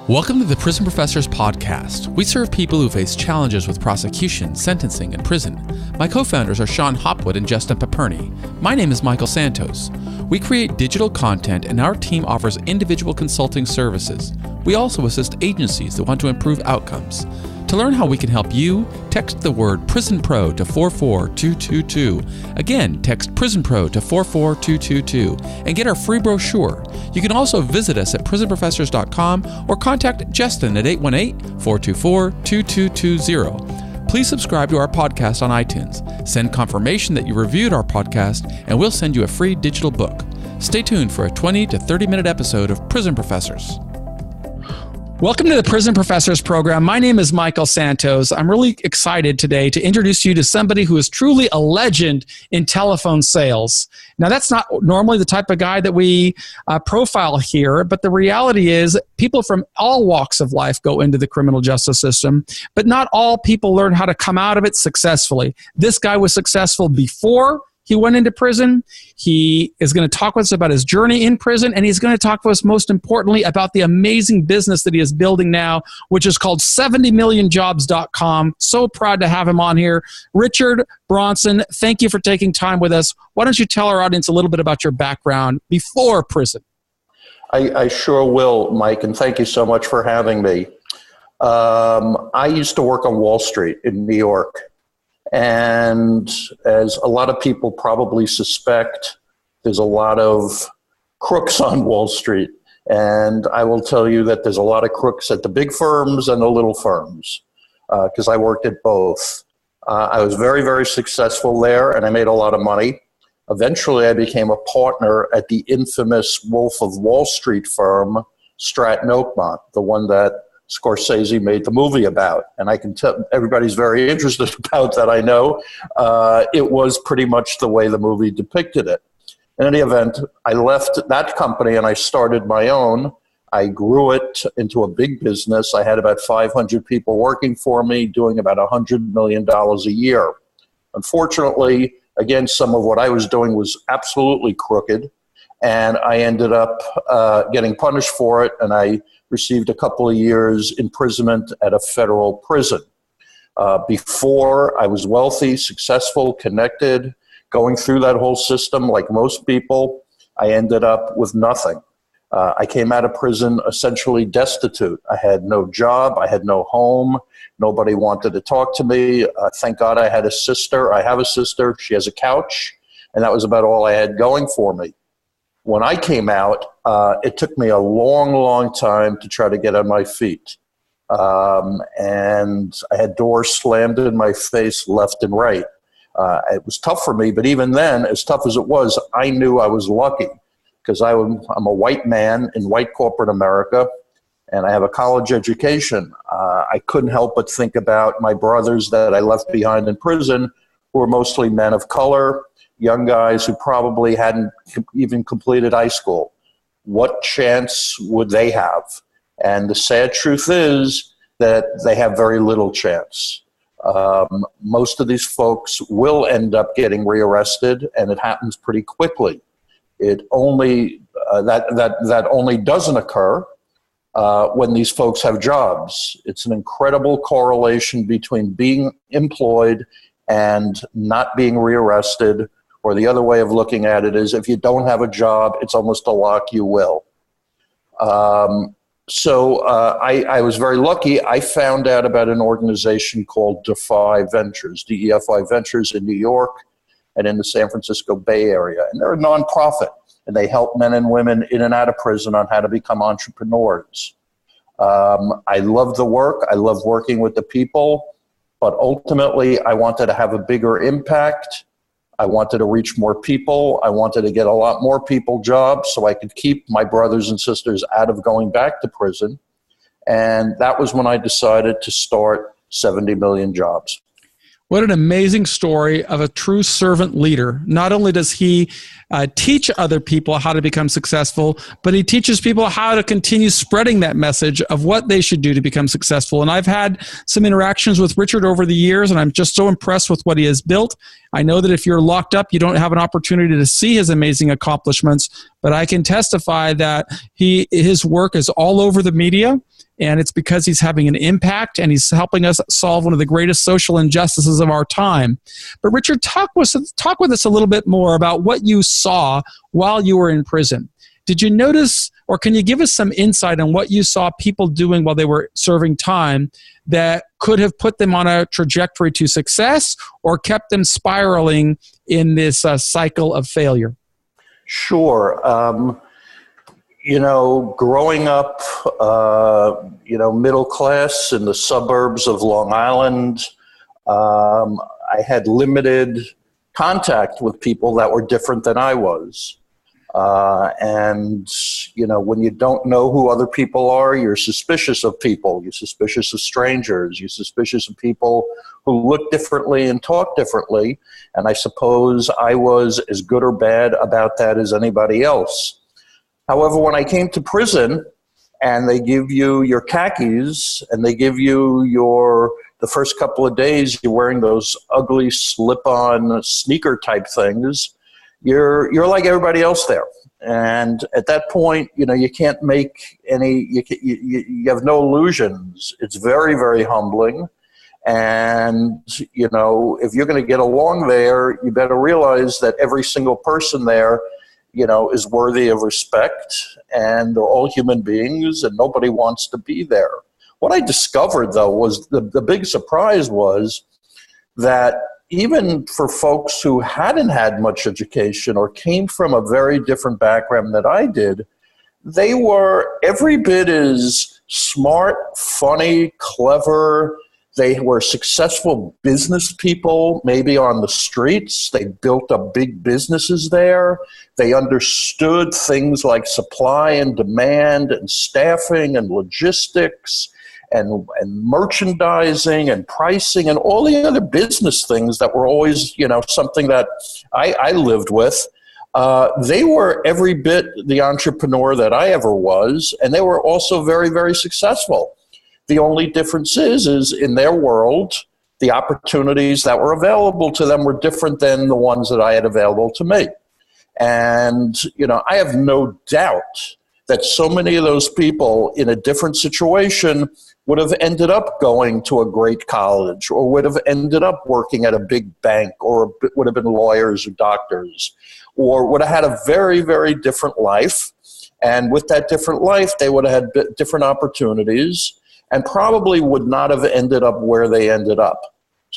Welcome to the Prison Professors Podcast. We serve people who face challenges with prosecution, sentencing, and prison. My co-founders are Sean Hopwood and Justin Paperny. My name is Michael Santos. We create digital content and our team offers individual consulting services. We also assist agencies that want to improve outcomes. To learn how we can help you, text the word Prison Pro to 44222. Again, text Prison Pro to 44222 and get our free brochure. You can also visit us at prisonprofessors.com or contact Justin at 818-424-2220. Please subscribe to our podcast on iTunes. Send confirmation that you reviewed our podcast and we'll send you a free digital book. Stay tuned for a 20 to 30-minute episode of Prison Professors. Welcome to the Prison Professors program. My name is Michael Santos. I'm really excited today to introduce you to somebody who is truly a legend in telephone sales. Now, that's not normally the type of guy that we profile here, but the reality is people from all walks of life go into the criminal justice system, but not all people learn how to come out of it successfully. This guy was successful before he went into prison. He is going to talk with us about his journey in prison, and he's going to talk to us most importantly about the amazing business that he is building now, which is called 70millionjobs.com. So proud to have him on here. Richard Bronson, thank you for taking time with us. Why don't you tell our audience a little bit about your background before prison? I sure will, Mike, and thank you so much for having me. I used to work on Wall Street in New York. And as a lot of people probably suspect, there's a lot of crooks on Wall Street. And I will tell you that there's a lot of crooks at the big firms and the little firms, because I worked at both. I was very, very successful there, and I made a lot of money. Eventually, I became a partner at the infamous Wolf of Wall Street firm, Stratton Oakmont, the one that Scorsese made the movie about. And I can tell everybody's very interested about that, I know. It was pretty much the way the movie depicted it. In any event, I left that company and I started my own. I grew it into a big business. I had about 500 people working for me, doing about $100 million a year. Unfortunately, again, some of what I was doing was absolutely crooked. And I ended up getting punished for it, and I received a couple of years imprisonment at a federal prison. Before, I was wealthy, successful, connected, going through that whole system like most people. I ended up with nothing. I came out of prison essentially destitute. I had no job. I had no home. Nobody wanted to talk to me. Thank God I had a sister. I have a sister. She has a couch, and that was about all I had going for me. When I came out, it took me a long, long time to try to get on my feet. And I had doors slammed in my face left and right. It was tough for me, but even then, as tough as it was, I knew I was lucky because I'm a white man in white corporate America, and I have a college education. I couldn't help but think about my brothers that I left behind in prison, who were mostly men of color, young guys who probably hadn't even completed high school. What chance would they have? And the sad truth is that they have very little chance. Most of these folks will end up getting rearrested, and it happens pretty quickly. It only that only doesn't occur when these folks have jobs. It's an incredible correlation between being employed and not being rearrested. Or the other way of looking at it is if you don't have a job, it's almost a lock you will. So I was very lucky. I found out about an organization called Defy Ventures, DEFI Ventures in New York and in the San Francisco Bay Area. And they're a nonprofit, and they help men and women in and out of prison on how to become entrepreneurs. I love the work. I love working with the people. But ultimately, I wanted to have a bigger impact. I wanted to reach more people. I wanted to get a lot more people jobs so I could keep my brothers and sisters out of going back to prison. And that was when I decided to start 70 Million Jobs. What an amazing story of a true servant leader. Not only does he teach other people how to become successful, but he teaches people how to continue spreading that message of what they should do to become successful. And I've had some interactions with Richard over the years, and I'm just so impressed with what he has built. I know that if you're locked up, you don't have an opportunity to see his amazing accomplishments, but I can testify that his work is all over the media. and it's because he's having an impact and he's helping us solve one of the greatest social injustices of our time. But Richard, talk with us a little bit more about what you saw while you were in prison. Did you notice, or can you give us some insight on what you saw people doing while they were serving time that could have put them on a trajectory to success or kept them spiraling in this cycle of failure? Sure. Growing up, middle class in the suburbs of Long Island, I had limited contact with people that were different than I was. When you don't know who other people are, you're suspicious of people. You're suspicious of strangers. You're suspicious of people who look differently and talk differently. And I suppose I was as good or bad about that as anybody else. However, when I came to prison and they give you your khakis and they give you the first couple of days, you're wearing those ugly slip-on sneaker type things, you're like everybody else there. And at that point, you can't make any, you have no illusions. It's very, very humbling. And, if you're going to get along there, you better realize that every single person there, is worthy of respect, and they're all human beings and nobody wants to be there. What I discovered, though, was the big surprise was that even for folks who hadn't had much education or came from a very different background than I did, they were every bit as smart, funny, clever. They were successful business people, maybe on the streets. They built up big businesses there. They understood things like supply and demand and staffing and logistics and merchandising and pricing and all the other business things that were always, something that I lived with. They were every bit the entrepreneur that I ever was, and they were also very, very successful. The only difference is in their world, the opportunities that were available to them were different than the ones that I had available to me. And, I have no doubt that so many of those people in a different situation would have ended up going to a great college or would have ended up working at a big bank or would have been lawyers or doctors or would have had a very, very different life. And with that different life, they would have had different opportunities and probably would not have ended up where they ended up.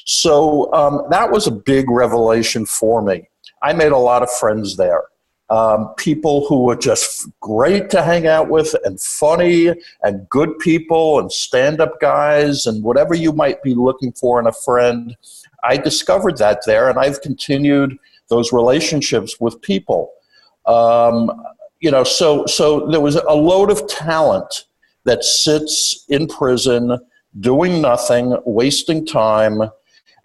So that was a big revelation for me. I made a lot of friends there. People who were just great to hang out with and funny and good people and stand-up guys and whatever you might be looking for in a friend. I discovered that there, and I've continued those relationships with people. So there was a load of talent that sits in prison doing nothing, wasting time.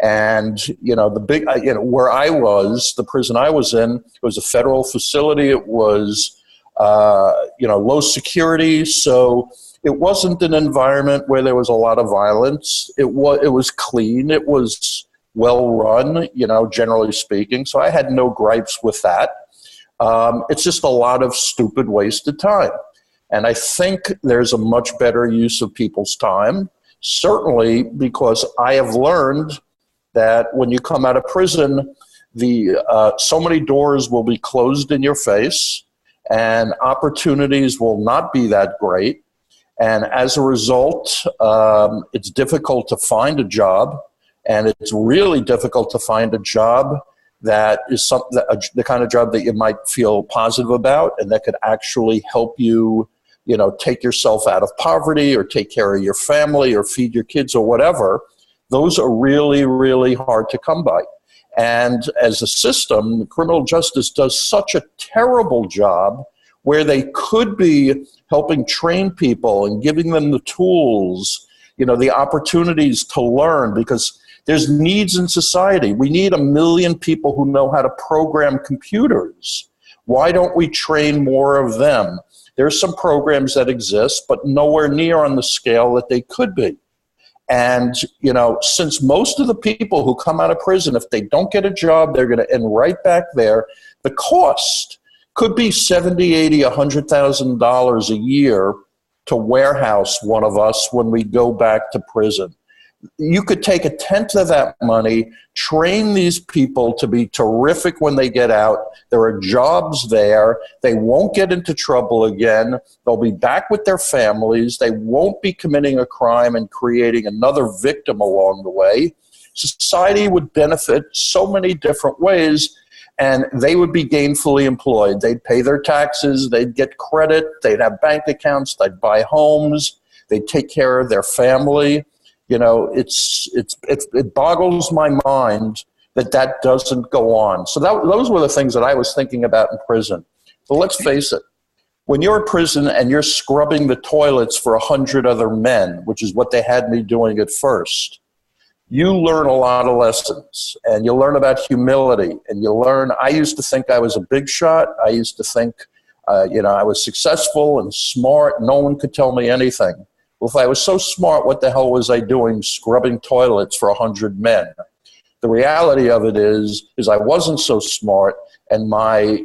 And, where I was, the prison I was in, it was a federal facility. It was, low security. So it wasn't an environment where there was a lot of violence. It was clean. It was well run, generally speaking. So I had no gripes with that. It's just a lot of stupid wasted time. And I think there's a much better use of people's time, certainly because I have learned that when you come out of prison, so many doors will be closed in your face and opportunities will not be that great. And as a result, it's difficult to find a job, and it's really difficult to find a job that is the kind of job that you might feel positive about and that could actually help you, take yourself out of poverty or take care of your family or feed your kids or whatever. Those are really, really hard to come by. And as a system, criminal justice does such a terrible job where they could be helping train people and giving them the tools, the opportunities to learn, because there's needs in society. We need 1 million people who know how to program computers. Why don't we train more of them? There's some programs that exist, but nowhere near on the scale that they could be. And, since most of the people who come out of prison, if they don't get a job, they're going to end right back there. The cost could be $70,000, $80,000, $100,000 a year to warehouse one of us when we go back to prison. You could take 1/10 of that money, train these people to be terrific when they get out. There are jobs there. They won't get into trouble again. They'll be back with their families. They won't be committing a crime and creating another victim along the way. Society would benefit so many different ways, and they would be gainfully employed. They'd pay their taxes. They'd get credit. They'd have bank accounts. They'd buy homes. They'd take care of their family. You know, it boggles my mind that doesn't go on. So those were the things that I was thinking about in prison. But let's face it, when you're in prison and you're scrubbing the toilets for 100 other men, which is what they had me doing at first, you learn a lot of lessons, and you learn about humility, and you learn. I used to think I was a big shot. I used to think, I was successful and smart. No one could tell me anything. Well, if I was so smart, what the hell was I doing scrubbing toilets for 100 men? The reality of it is I wasn't so smart, and my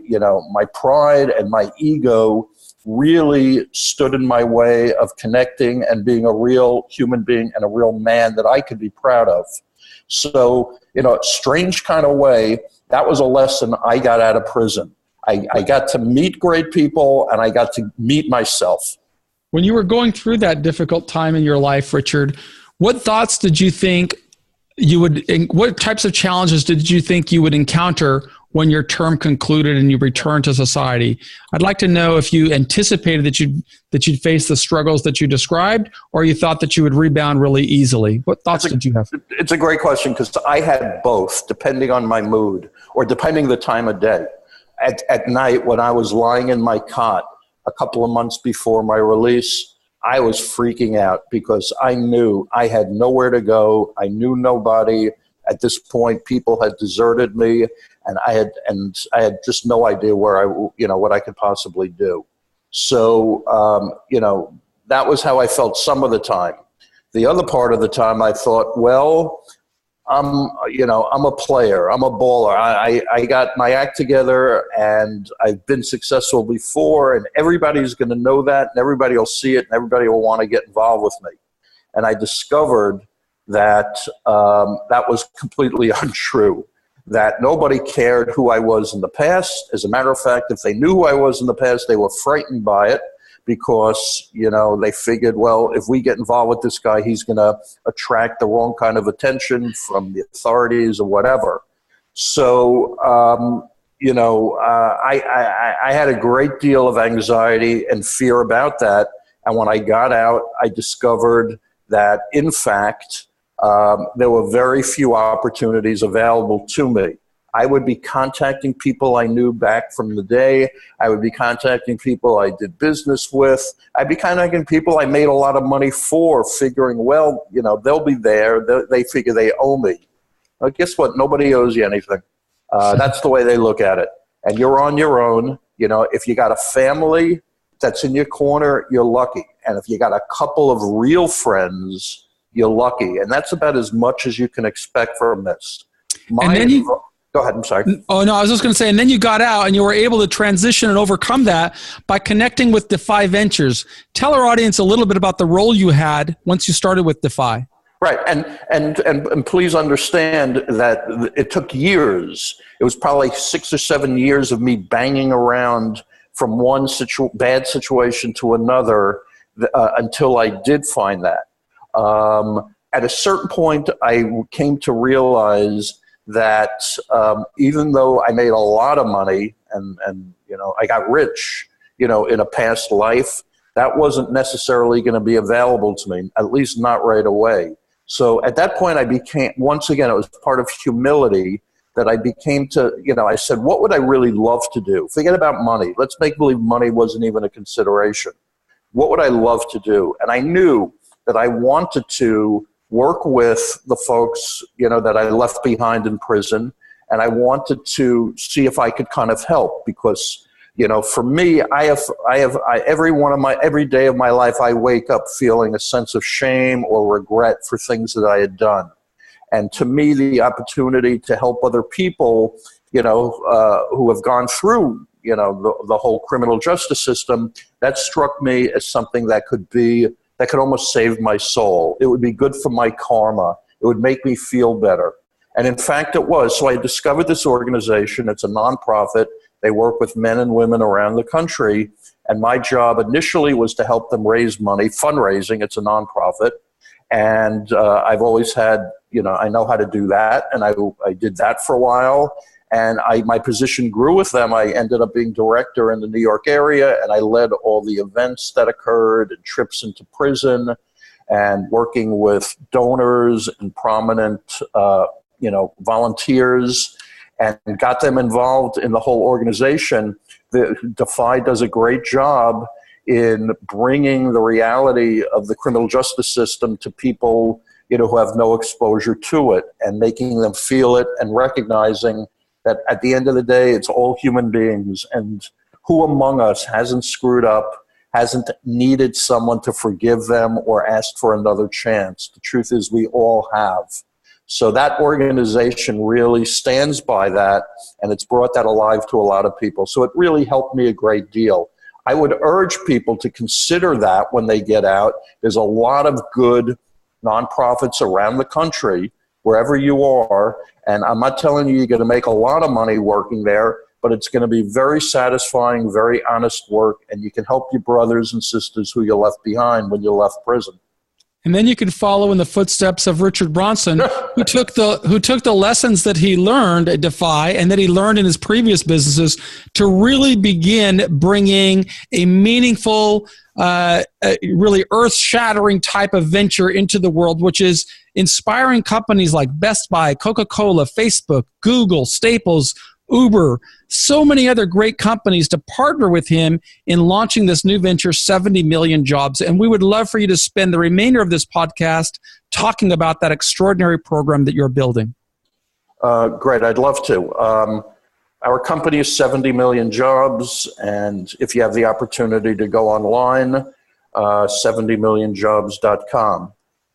pride and my ego really stood in my way of connecting and being a real human being and a real man that I could be proud of. So, strange kind of way, that was a lesson I got out of prison. I got to meet great people, and I got to meet myself. When you were going through that difficult time in your life, Richard, what thoughts did you think what types of challenges did you think you would encounter when your term concluded and you returned to society? I'd like to know if you anticipated that you'd face the struggles that you described, or you thought that you would rebound really easily. What thoughts did you have? It's a great question, because I had both, depending on my mood or depending the time of day. At night, when I was lying in my cot a couple of months before my release, I was freaking out because I knew I had nowhere to go. I knew nobody. At this point, people had deserted me, and I had just no idea what I could possibly do. So, that was how I felt some of the time. The other part of the time, I thought, well, I'm a player. I'm a baller. I got my act together, and I've been successful before, and everybody's going to know that, and everybody will see it, and everybody will want to get involved with me. And I discovered that that was completely untrue, that nobody cared who I was in the past. As a matter of fact, if they knew who I was in the past, they were frightened by it, because, they figured, well, if we get involved with this guy, he's going to attract the wrong kind of attention from the authorities or whatever. So, I had a great deal of anxiety and fear about that. And when I got out, I discovered that, in fact, there were very few opportunities available to me. I would be contacting people I knew back from the day. I would be contacting people I did business with. I'd be contacting people I made a lot of money for, figuring, well, they'll be there. They figure they owe me. Well, guess what? Nobody owes you anything. That's the way they look at it. And you're on your own. If you got a family that's in your corner, you're lucky. And if you got a couple of real friends, you're lucky. And that's about as much as you can expect from this. Go ahead, I'm sorry. Oh, no, I was just going to say, and then you got out and you were able to transition and overcome that by connecting with Defy Ventures. Tell our audience a little bit about the role you had once you started with Defy. Right, and please understand that it took years. It was probably 6 or 7 years of me banging around from one bad situation to another until I did find that. At a certain point, I came to realize that even though I made a lot of money and I got rich, in a past life, that wasn't necessarily going to be available to me, at least not right away. So at that point, I became, once again, it was part of humility that I became to, I said, what would I really love to do? Forget about money. Let's make believe money wasn't even a consideration. What would I love to do? And I knew that I wanted to work with the folks, that I left behind in prison, and I wanted to see if I could kind of help, because, for me, every day of my life, I wake up feeling a sense of shame or regret for things that I had done. And to me, the opportunity to help other people, who have gone through, the whole criminal justice system, that struck me as something that could almost save my soul. It would be good for my karma. It would make me feel better. And in fact, it was. So I discovered this organization. It's a nonprofit. They work with men and women around the country. And my job initially was to help them raise money, fundraising. It's a nonprofit. And I've always had, I know how to do that. And I did that for a while. And my position grew with them. I ended up being director in the New York area, and I led all the events that occurred and trips into prison and working with donors and prominent, volunteers, and got them involved in the whole organization. Defy does a great job in bringing the reality of the criminal justice system to people, who have no exposure to it, and making them feel it and recognizing that at the end of the day, it's all human beings, and who among us hasn't screwed up, hasn't needed someone to forgive them or asked for another chance? The truth is we all have. So that organization really stands by that, and it's brought that alive to a lot of people. So it really helped me a great deal. I would urge people to consider that when they get out. There's a lot of good nonprofits around the country, wherever you are, and I'm not telling you you're going to make a lot of money working there, but it's going to be very satisfying, very honest work, and you can help your brothers and sisters who you left behind when you left prison. And then you can follow in the footsteps of Richard Bronson, who took the lessons that he learned at Defy and that he learned in his previous businesses to really begin bringing a meaningful, really earth-shattering type of venture into the world, which is inspiring companies like Best Buy, Coca-Cola, Facebook, Google, Staples, Uber, so many other great companies to partner with him in launching this new venture, 70 Million Jobs. And we would love for you to spend the remainder of this podcast talking about that extraordinary program that you're building. Great, I'd love to. Our company is 70 Million Jobs, and if you have the opportunity to go online, 70millionjobs.com.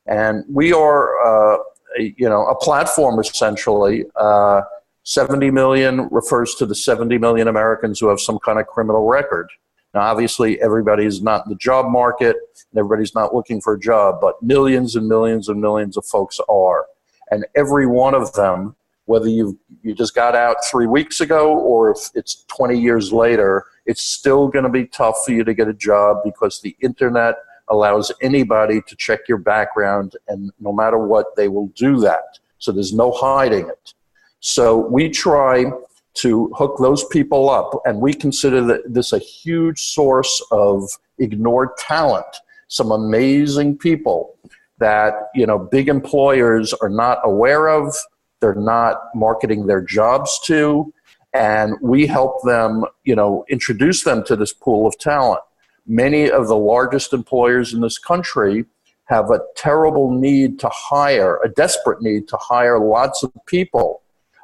And we are, a platform essentially. 70 million refers to the 70 million Americans who have some kind of criminal record. Now, obviously, everybody's not in the job market, and everybody's not looking for a job, but millions and millions and millions of folks are. And every one of them, whether you just got out 3 weeks ago or if it's 20 years later, it's still going to be tough for you to get a job because the internet allows anybody to check your background, and no matter what, they will do that. So there's no hiding it. So we try to hook those people up, and we consider this a huge source of ignored talent, some amazing people that, big employers are not aware of, they're not marketing their jobs to, and we help them, introduce them to this pool of talent. Many of the largest employers in this country have a terrible need to hire, a desperate need to hire lots of people,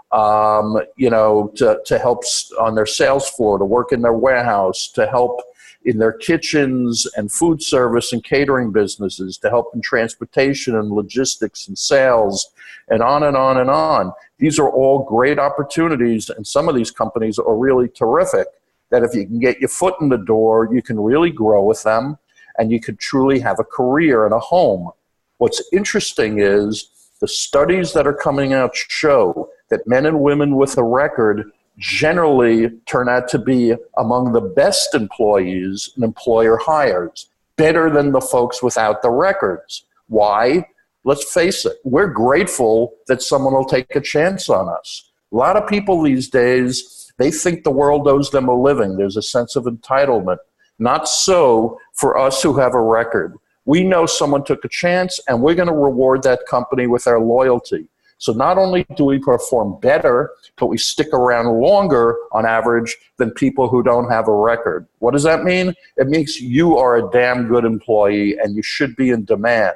to help on their sales floor, to work in their warehouse, to help in their kitchens and food service and catering businesses, to help in transportation and logistics and sales, and on and on and on. These are all great opportunities, and some of these companies are really terrific, that if you can get your foot in the door, you can really grow with them, and you could truly have a career and a home. What's interesting is the studies that are coming out show that men and women with a record generally turn out to be among the best employees an employer hires, better than the folks without the records. Why? Let's face it, we're grateful that someone will take a chance on us. A lot of people these days, they think the world owes them a living. There's a sense of entitlement. Not so for us who have a record. We know someone took a chance, and we're going to reward that company with our loyalty. So not only do we perform better, but we stick around longer on average than people who don't have a record. What does that mean? It means you are a damn good employee, and you should be in demand.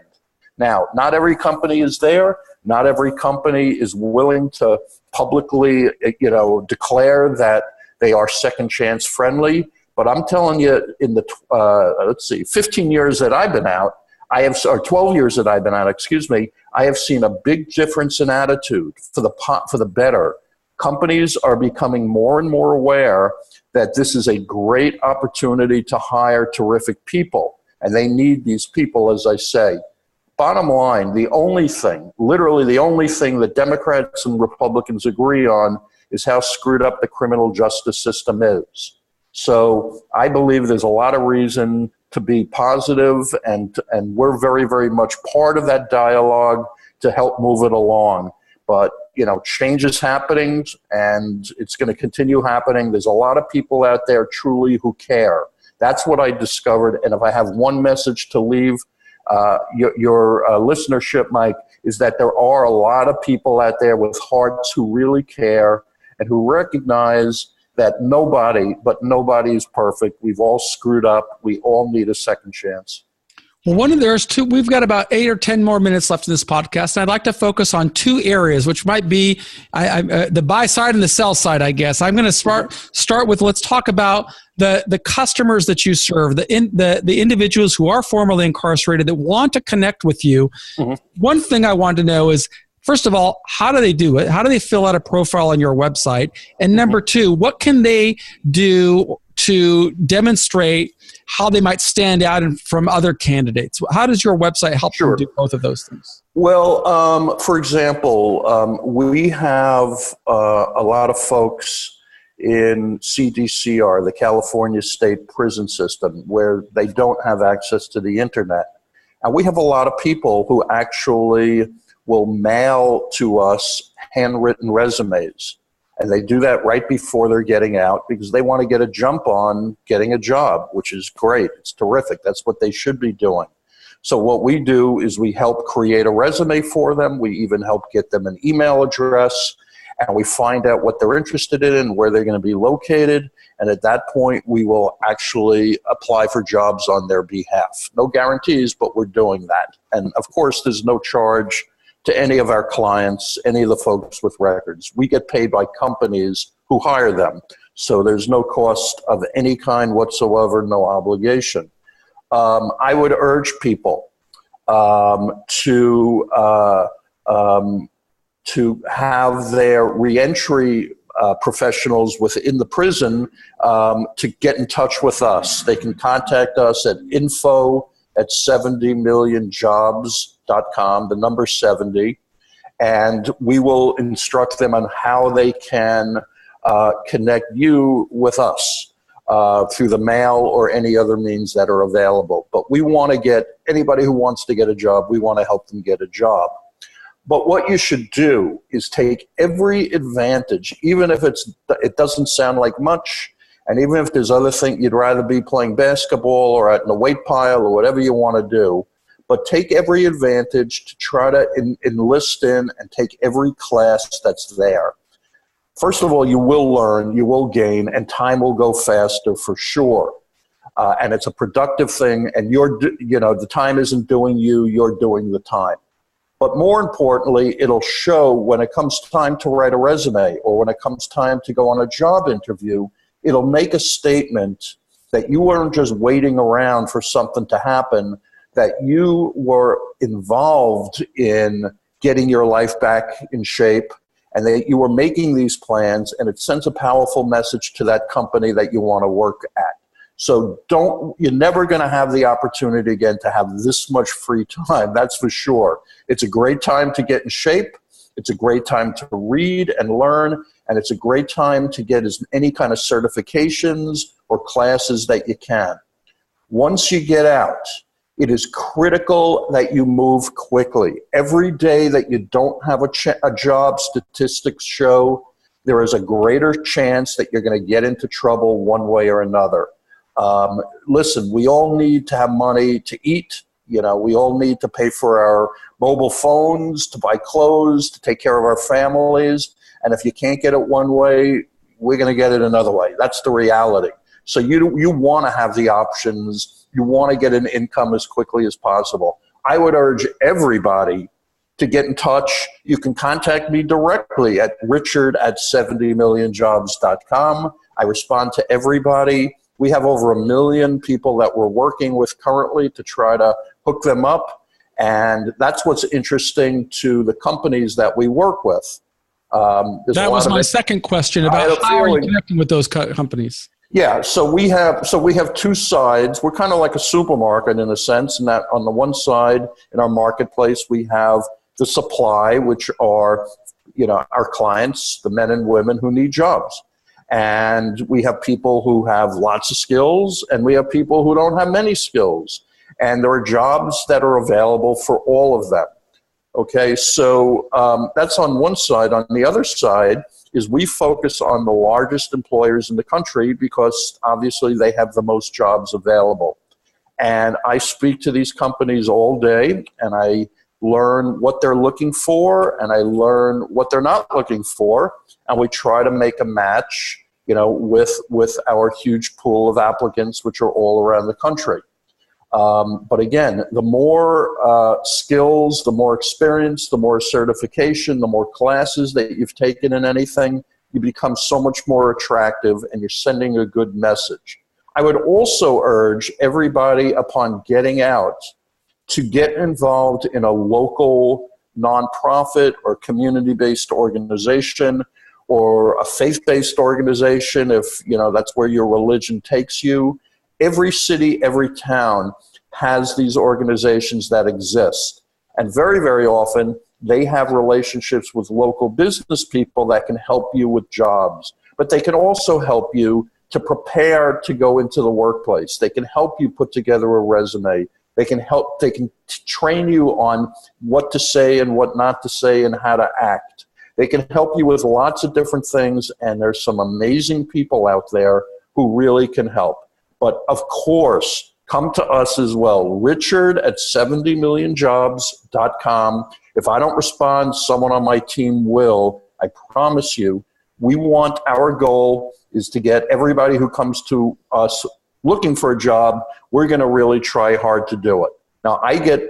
Now, not every company is there. Not every company is willing to publicly, declare that they are second chance friendly. But I'm telling you, in the 15 years that I've been out, or 12 years that I've been out, I have seen a big difference in attitude for the better. Companies are becoming more and more aware that this is a great opportunity to hire terrific people. And they need these people, as I say. Bottom line, the only thing, literally the only thing that Democrats and Republicans agree on is how screwed up the criminal justice system is. So I believe there's a lot of reason to be positive, and we're very, very much part of that dialogue to help move it along. But, you know, change is happening, and it's going to continue happening. There's a lot of people out there truly who care. That's what I discovered. And if I have one message to leave your listenership, Mike, is that there are a lot of people out there with hearts who really care and who recognize that nobody is perfect. We've all screwed up. We all need a second chance. Well, we've got about 8 or 10 more minutes left in this podcast, and I'd like to focus on 2 areas, which might be the buy side and the sell side, I guess. I'm going to start with, let's talk about the customers that you serve, the individuals who are formerly incarcerated that want to connect with you. Mm-hmm. One thing I want to know is, first of all, how do they do it? How do they fill out a profile on your website? And number 2, what can they do to demonstrate how they might stand out from other candidates? How does your website help them do both of those things? Well, for example, we have a lot of folks in CDCR, the California State Prison System, where they don't have access to the internet. And we have a lot of people who actually will mail to us handwritten resumes. And they do that right before they're getting out because they want to get a jump on getting a job, which is great. It's terrific. That's what they should be doing. So what we do is we help create a resume for them. We even help get them an email address, and we find out what they're interested in and where they're going to be located. And at that point, we will actually apply for jobs on their behalf. No guarantees, but we're doing that. And of course, there's no charge to any of our clients, any of the folks with records. We get paid by companies who hire them. So there's no cost of any kind whatsoever, no obligation. I would urge people to have their reentry professionals within the prison to get in touch with us. They can contact us at info@70millionjobs.com, the number 70, and we will instruct them on how they can connect you with us through the mail or any other means that are available. But we want to get anybody who wants to get a job, we want to help them get a job. But what you should do is take every advantage, even if it doesn't sound like much, and even if there's other things, you'd rather be playing basketball or out in the weight pile or whatever you want to do, but take every advantage to try to enlist in and take every class that's there. First of all, you will learn, you will gain, and time will go faster for sure. And it's a productive thing, and the time isn't doing you, you're doing the time. But more importantly, it'll show when it comes time to write a resume or when it comes time to go on a job interview, it'll make a statement that you weren't just waiting around for something to happen, that you were involved in getting your life back in shape, and that you were making these plans, and it sends a powerful message to that company that you want to work at. So you're never going to have the opportunity again to have this much free time, that's for sure. It's a great time to get in shape. It's a great time to read and learn, and it's a great time to get any kind of certifications or classes that you can. Once you get out, it is critical that you move quickly. Every day that you don't have a job, statistics show there is a greater chance that you're going to get into trouble one way or another. Listen, we all need to have money to eat. We all need to pay for our mobile phones, to buy clothes, to take care of our families. And if you can't get it one way, we're going to get it another way. That's the reality. So you want to have the options. You want to get an income as quickly as possible. I would urge everybody to get in touch. You can contact me directly at richard@70millionjobs.com. I respond to everybody. We have over 1 million people that we're working with currently to try to hook them up. And that's what's interesting to the companies that we work with. That was my second question about how are you connecting with those companies? Yeah, so we have two sides. We're kind of like a supermarket in a sense, in that on the one side in our marketplace we have the supply, which are our clients, the men and women who need jobs. And we have people who have lots of skills, and we have people who don't have many skills. And there are jobs that are available for all of them. Okay, so that's on one side. On the other side is we focus on the largest employers in the country because obviously they have the most jobs available. And I speak to these companies all day, and I learn what they're looking for, and I learn what they're not looking for, and we try to make a match, with our huge pool of applicants, which are all around the country. But again, the more skills, the more experience, the more certification, the more classes that you've taken in anything, you become so much more attractive and you're sending a good message. I would also urge everybody upon getting out to get involved in a local nonprofit or community-based organization or a faith-based organization if that's where your religion takes you. Every city, every town has these organizations that exist. And very, very often, they have relationships with local business people that can help you with jobs. But they can also help you to prepare to go into the workplace. They can help you put together a resume. They can train you on what to say and what not to say and how to act. They can help you with lots of different things, and there's some amazing people out there who really can help. But of course, come to us as well. Richard at 70millionjobs.com. If I don't respond, someone on my team will. I promise you, our goal is to get everybody who comes to us looking for a job. We're going to really try hard to do it. Now, I get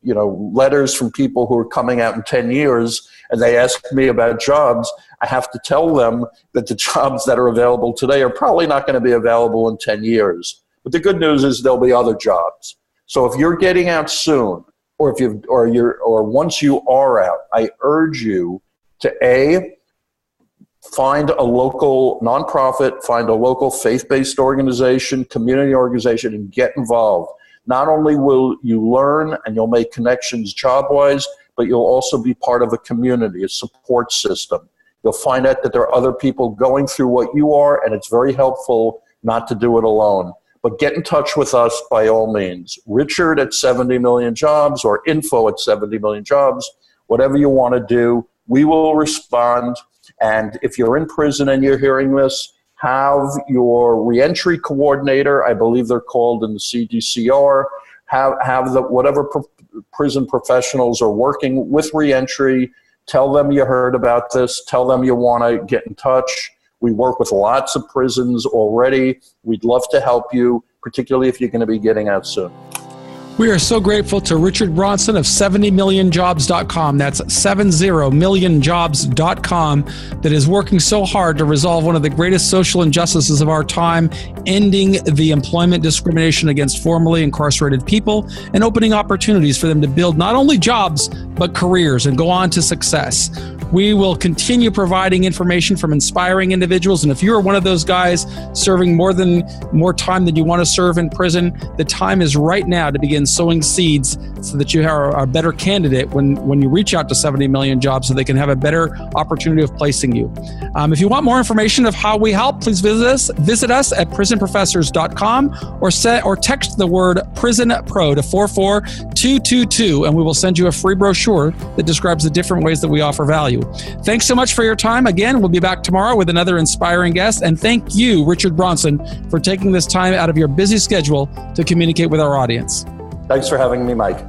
letters from people who are coming out in 10 years, and they ask me about jobs. I have to tell them that the jobs that are available today are probably not going to be available in 10 years. But the good news is there'll be other jobs. So if you're getting out soon, or once you are out, I urge you to find a local nonprofit, find a local faith-based organization, community organization, and get involved. Not only will you learn and you'll make connections job-wise, but you'll also be part of a community, a support system. You'll find out that there are other people going through what you are, and it's very helpful not to do it alone. But get in touch with us by all means. Richard at 70 Million Jobs or info at 70 Million Jobs, whatever you want to do, we will respond. And if you're in prison and you're hearing this, have your reentry coordinator, I believe they're called in the CDCR, have whatever prison professionals are working with reentry, tell them you heard about this, tell them you want to get in touch. We work with lots of prisons already. We'd love to help you, particularly if you're going to be getting out soon. We are so grateful to Richard Bronson of 70millionjobs.com. That's 70millionjobs.com, that is working so hard to resolve one of the greatest social injustices of our time, ending the employment discrimination against formerly incarcerated people and opening opportunities for them to build not only jobs, but careers and go on to success. We will continue providing information from inspiring individuals. And if you're one of those guys serving more time than you want to serve in prison, the time is right now to begin sowing seeds so that you are a better candidate when you reach out to 70 Million Jobs, so they can have a better opportunity of placing you. If you want more information of how we help, please visit us at prisonprofessors.com or text the word Prison Pro to 44222, and we will send you a free brochure that describes the different ways that we offer value. Thanks so much for your time. Again, we'll be back tomorrow with another inspiring guest. And thank you, Richard Bronson, for taking this time out of your busy schedule to communicate with our audience. Thanks for having me, Mike.